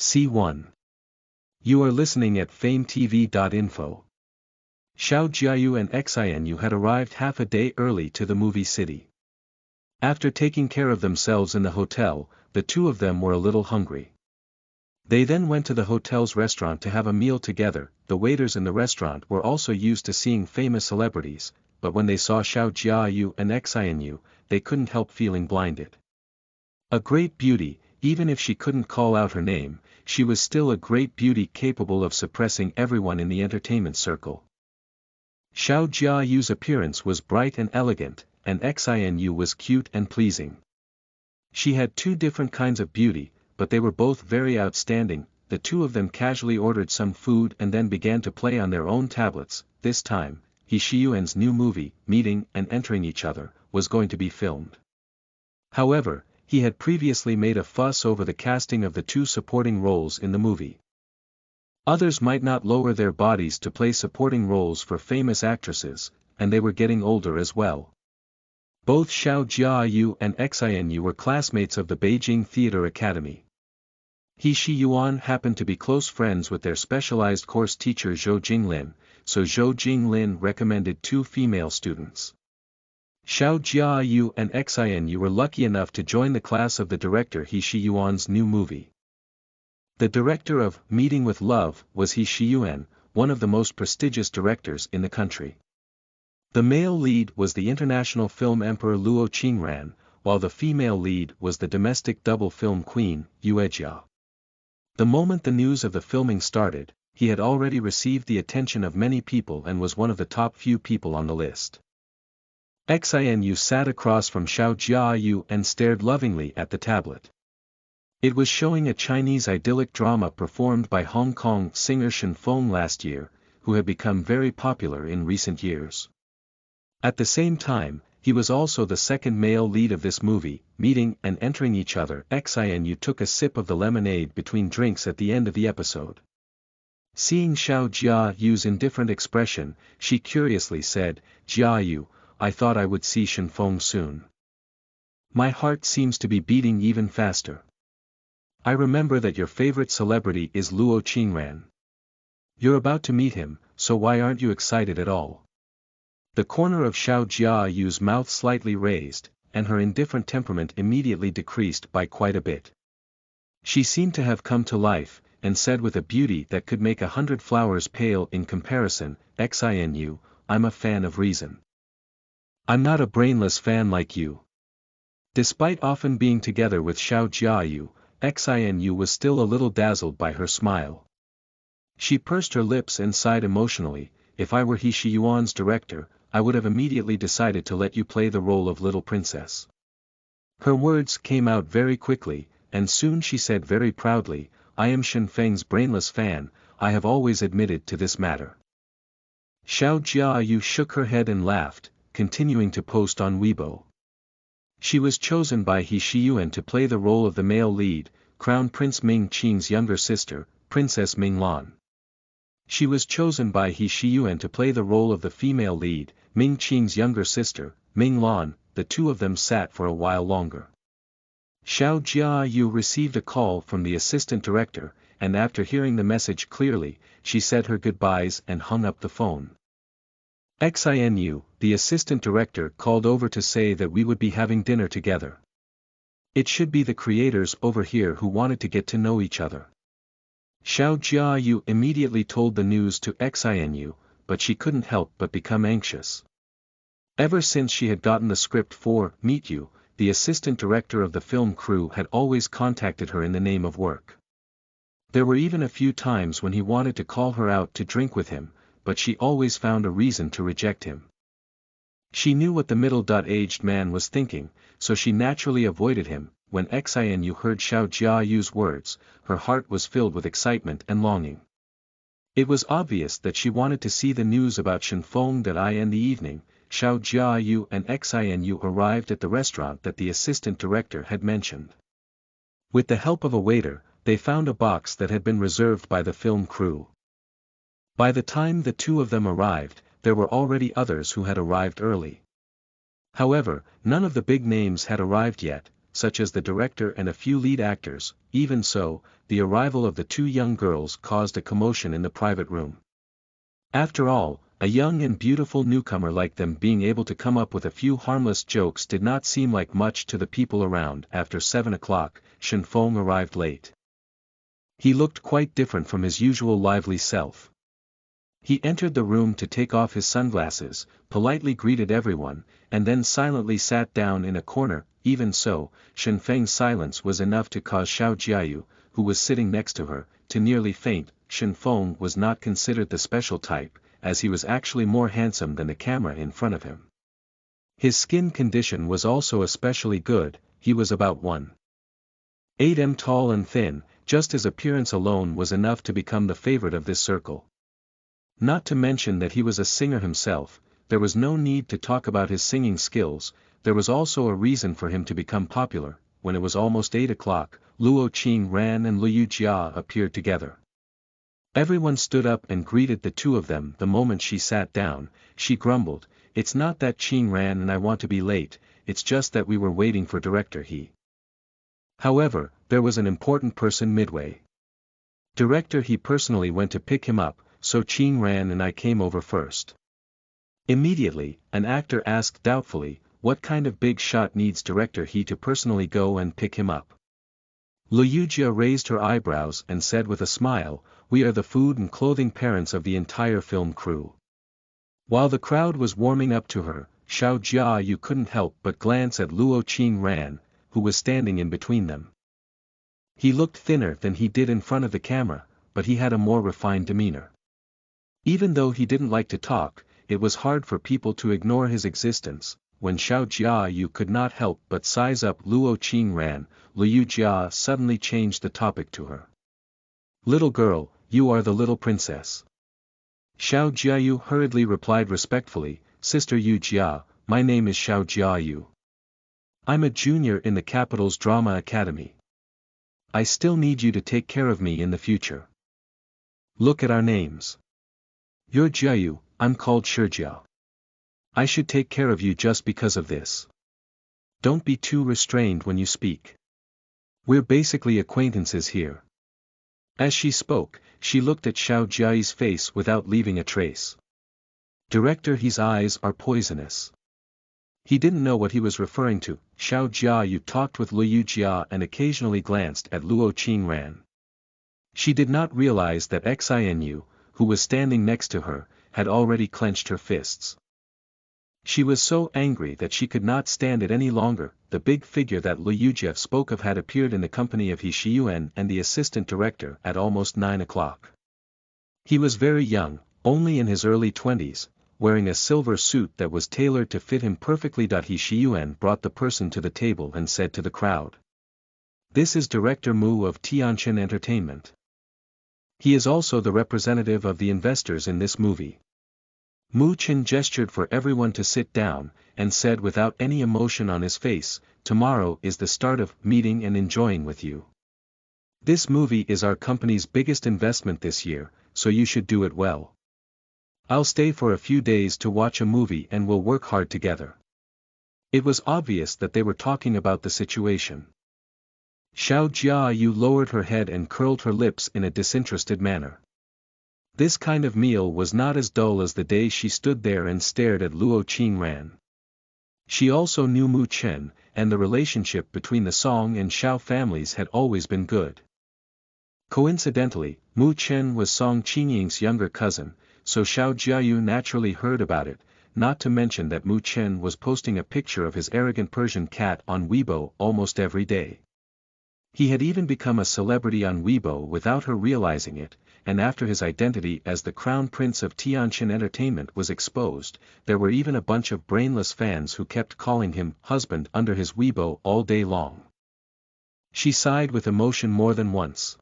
C1. You are listening at FameTV.info. Xiao Jiayu and Xinu had arrived half a day early to the movie city. After taking care of themselves in the hotel, the two of them were a little hungry. They then went to the hotel's restaurant to have a meal together. The waiters in the restaurant were also used to seeing famous celebrities, but when they saw Xiao Jiayu and Xinu, they couldn't help feeling blinded. A great beauty, even if she couldn't call out her name, she was still a great beauty capable of suppressing everyone in the entertainment circle. Xiao Jiayu's appearance was bright and elegant, and Xinu was cute and pleasing. She had two different kinds of beauty, but they were both very outstanding. The two of them casually ordered some food and then began to play on their own tablets. This time, He Shiyuan's new movie, Meeting and Entering Each Other, was going to be filmed. However, he had previously made a fuss over the casting of the two supporting roles in the movie. Others might not lower their bodies to play supporting roles for famous actresses, and they were getting older as well. Both Xiao Jiayu and Xinu were classmates of the Beijing Theatre Academy. He Shiyuan happened to be close friends with their specialized course teacher Zhou Jinglin, so Zhou Jinglin recommended two female students. Xiao Jiayu and Xinu were lucky enough to join the class of the director He Shiyuan's new movie. The director of Meeting with Love was He Shiyuan, one of the most prestigious directors in the country. The male lead was the international film emperor Luo Qingran, while the female lead was the domestic double film queen, Yuejia. The moment the news of the filming started, he had already received the attention of many people and was one of the top few people on the list. Xinu sat across from Xiao Jiayu and stared lovingly at the tablet. It was showing a Chinese idyllic drama performed by Hong Kong singer Shen Feng last year, who had become very popular in recent years. At the same time, he was also the second male lead of this movie, Meeting and Entering Each Other. Xinu took a sip of the lemonade between drinks at the end of the episode. Seeing Xiao Jiayu's indifferent expression, she curiously said, "Jiayu, I thought I would see Shen Feng soon. My heart seems to be beating even faster. I remember that your favorite celebrity is Luo Qingran. You're about to meet him, so why aren't you excited at all?" The corner of Xiao Jiayu's mouth slightly raised, and her indifferent temperament immediately decreased by quite a bit. She seemed to have come to life, and said with a beauty that could make 100 flowers pale in comparison, "Xinu, I'm a fan of reason. I'm not a brainless fan like you." Despite often being together with Xiao Jiayu, Xinu was still a little dazzled by her smile. She pursed her lips and sighed emotionally. "If I were He Shiyuan's director, I would have immediately decided to let you play the role of little princess." Her words came out very quickly, and soon she said very proudly, "I am Shen Feng's brainless fan, I have always admitted to this matter." Xiao Jiayu shook her head and laughed, continuing to post on Weibo. She was chosen by He Shiyuan to play the role of the male lead, Crown Prince Ming Qing's younger sister, Princess Ming Lan. She was chosen by He Shiyuan to play the role of the female lead, Ming Qing's younger sister, Ming Lan. The two of them sat for a while longer. Xiao Jiayu received a call from the assistant director, and after hearing the message clearly, she said her goodbyes and hung up the phone. Xinu, the assistant director, called over to say that we would be having dinner together. It should be the creators over here who wanted to get to know each other. Xiao Jiayu immediately told the news to Xinu, but she couldn't help but become anxious. Ever since she had gotten the script for Meet You, the assistant director of the film crew had always contacted her in the name of work. There were even a few times when he wanted to call her out to drink with him, but she always found a reason to reject him. She knew what the middle-aged man was thinking, so she naturally avoided him. When Xinu heard Xiao Jiayu's words, her heart was filled with excitement and longing. It was obvious that she wanted to see the news about Shen Feng that in the evening. Xiao Jiayu and Xinu arrived at the restaurant that the assistant director had mentioned. With the help of a waiter, they found a box that had been reserved by the film crew. By the time the two of them arrived, there were already others who had arrived early. However, none of the big names had arrived yet. such as the director and a few lead actors. Even so, the arrival of the two young girls caused a commotion in the private room. After all, a young and beautiful newcomer like them being able to come up with a few harmless jokes did not seem like much to the people around. After 7 o'clock, Shen Feng arrived late. He looked quite different from his usual lively self. He entered the room to take off his sunglasses, politely greeted everyone, and then silently sat down in a corner. Even so, Shen Feng's silence was enough to cause Xiao Jiayu, who was sitting next to her, to nearly faint. Shen Feng was not considered the special type, as he was actually more handsome than the camera in front of him. His skin condition was also especially good. He was about 1.8 m tall and thin. Just his appearance alone was enough to become the favorite of this circle. Not to mention that he was a singer himself. There was no need to talk about his singing skills. There was also a reason for him to become popular. When it was almost 8 o'clock, Luo Qingran and Liu Jia appeared together. Everyone stood up and greeted the two of them. The moment she sat down, she grumbled, "It's not that Qingran and I want to be late, it's just that we were waiting for Director He." However, there was an important person midway. Director He personally went to pick him up, so Qingran and I came over first. Immediately, an actor asked doubtfully, "What kind of big shot needs Director He to personally go and pick him up?" Liu Jia raised her eyebrows and said with a smile, "We are the food and clothing parents of the entire film crew." While the crowd was warming up to her, Xiao Jiayu couldn't help but glance at Luo Qingran, who was standing in between them. He looked thinner than he did in front of the camera, but he had a more refined demeanor. Even though he didn't like to talk, it was hard for people to ignore his existence. When Xiao Jiayu could not help but size up Luo Qingran, Liu Jia suddenly changed the topic to her. "Little girl, you are the little princess." Xiao Jiayu hurriedly replied respectfully, "Sister Yu Jia, my name is Xiao Jiayu. I'm a junior in the capital's drama academy. I still need you to take care of me in the future. Look at our names. You're Jiayu, I'm called Shijia. I should take care of you just because of this. Don't be too restrained when you speak. We're basically acquaintances here." As she spoke, she looked at Xiao Jiayi's face without leaving a trace. Director He's eyes are poisonous. He didn't know what he was referring to. Xiao Jiayu talked with Liu Jia and occasionally glanced at Luo Qingran. She did not realize that Xinu, who was standing next to her, had already clenched her fists. She was so angry that she could not stand it any longer. The big figure that Liu Jia spoke of had appeared in the company of He Shiyuan and the assistant director at almost 9 o'clock. He was very young, only in his early 20s, wearing a silver suit that was tailored to fit him perfectly. He Shiyuan brought the person to the table and said to the crowd, "This is Director Mu of Tianjin Entertainment. He is also the representative of the investors in this movie." Mu Chen gestured for everyone to sit down, and said without any emotion on his face, "Tomorrow is the start of meeting and enjoying with you. This movie is our company's biggest investment this year, so you should do it well. I'll stay for a few days to watch a movie and we'll work hard together." It was obvious that they were talking about the situation. Xiao Jiayu lowered her head and curled her lips in a disinterested manner. This kind of meal was not as dull as the day she stood there and stared at Luo Qingran. She also knew Mu Chen, and the relationship between the Song and Xiao families had always been good. Coincidentally, Mu Chen was Song Qingying's younger cousin, so Xiao Jiayu naturally heard about it, not to mention that Mu Chen was posting a picture of his arrogant Persian cat on Weibo almost every day. He had even become a celebrity on Weibo without her realizing it, and after his identity as the Crown Prince of Tianjin Entertainment was exposed, there were even a bunch of brainless fans who kept calling him husband under his Weibo all day long. She sighed with emotion more than once.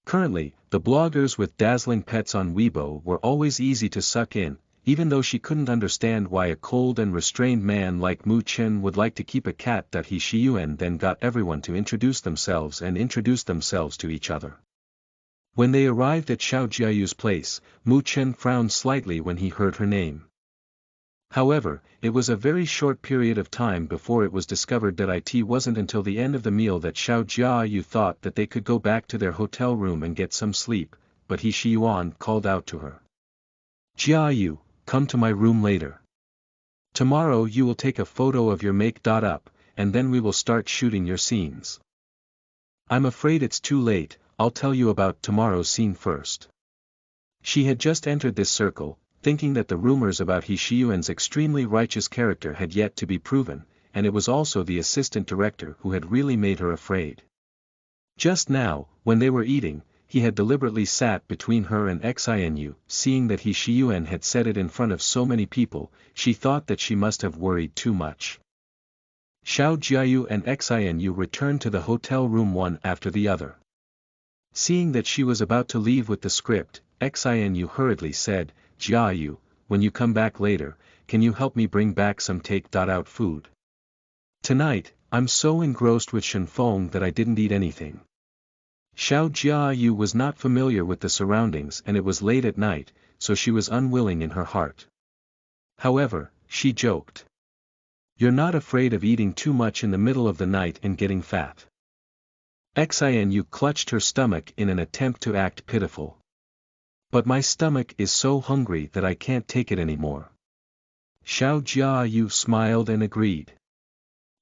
Currently, the bloggers with dazzling pets on Weibo were always easy to suck in, even though she couldn't understand why a cold and restrained man like Mu Chen would like to keep a cat. He Shiyuan then got everyone to introduce themselves to each other. When they arrived at Xiao Jiayu's place, Mu Chen frowned slightly when he heard her name. However, it was a very short period of time before it was discovered that it wasn't until the end of the meal that Xiao Jiayu thought that they could go back to their hotel room and get some sleep, but He Shiyuan called out to her. Jiayu, come to my room later. Tomorrow you will take a photo of your make-up, and then we will start shooting your scenes. I'm afraid it's too late, I'll tell you about tomorrow's scene first. She had just entered this circle, thinking that the rumors about He Shiyuan's extremely righteous character had yet to be proven, and it was also the assistant director who had really made her afraid. Just now, when they were eating, he had deliberately sat between her and Xinu. Seeing that He Shiyuan had said it in front of so many people, she thought that she must have worried too much. Xiao Jiayu and Xinu returned to the hotel room one after the other. Seeing that she was about to leave with the script, Xinu hurriedly said, Jiayu, when you come back later, can you help me bring back some take-out food? Tonight, I'm so engrossed with Shenfeng that I didn't eat anything. Xiao Jiayu was not familiar with the surroundings and it was late at night, so she was unwilling in her heart. However, she joked. You're not afraid of eating too much in the middle of the night and getting fat. Xinu clutched her stomach in an attempt to act pitiful. But my stomach is so hungry that I can't take it anymore. Xiao Jiayu smiled and agreed.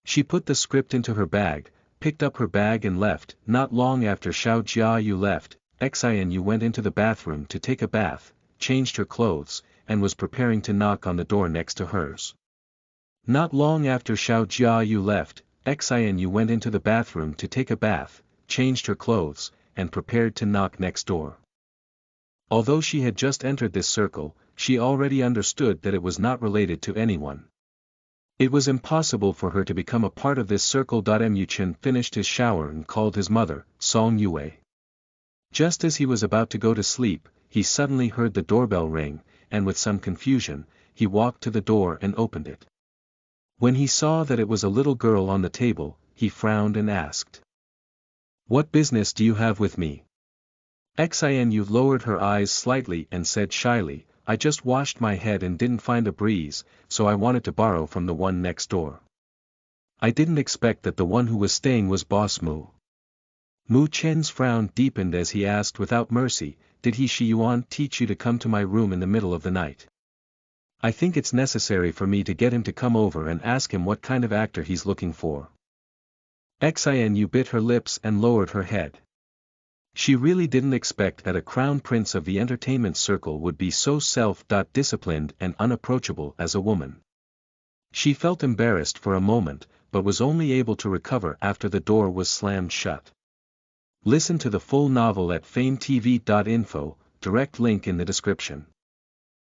She put the script into her bag, picked up her bag and left. Not long after Xiao Jiayu left, Xinu went into the bathroom to take a bath, changed her clothes, and was preparing to knock on the door next to hers. Not long after Xiao Jiayu left, Xinu went into the bathroom to take a bath, changed her clothes, and prepared to knock next door. Although she had just entered this circle, she already understood that it was not related to anyone. It was impossible for her to become a part of this circle. Mu Chen finished his shower and called his mother, Song Yue. Just as he was about to go to sleep, he suddenly heard the doorbell ring, and with some confusion, he walked to the door and opened it. When he saw that it was a little girl on the table, he frowned and asked. What business do you have with me? Xinu lowered her eyes slightly and said shyly, I just washed my head and didn't find a breeze, so I wanted to borrow from the one next door. I didn't expect that the one who was staying was Boss Mu. Mu Chen's frown deepened as he asked without mercy, did He Shiyuan teach you to come to my room in the middle of the night? I think it's necessary for me to get him to come over and ask him what kind of actor he's looking for. Xinu bit her lips and lowered her head. She really didn't expect that a crown prince of the entertainment circle would be so self-disciplined and unapproachable as a woman. She felt embarrassed for a moment, but was only able to recover after the door was slammed shut. Listen to the full novel at FameTV.info, direct link in the description.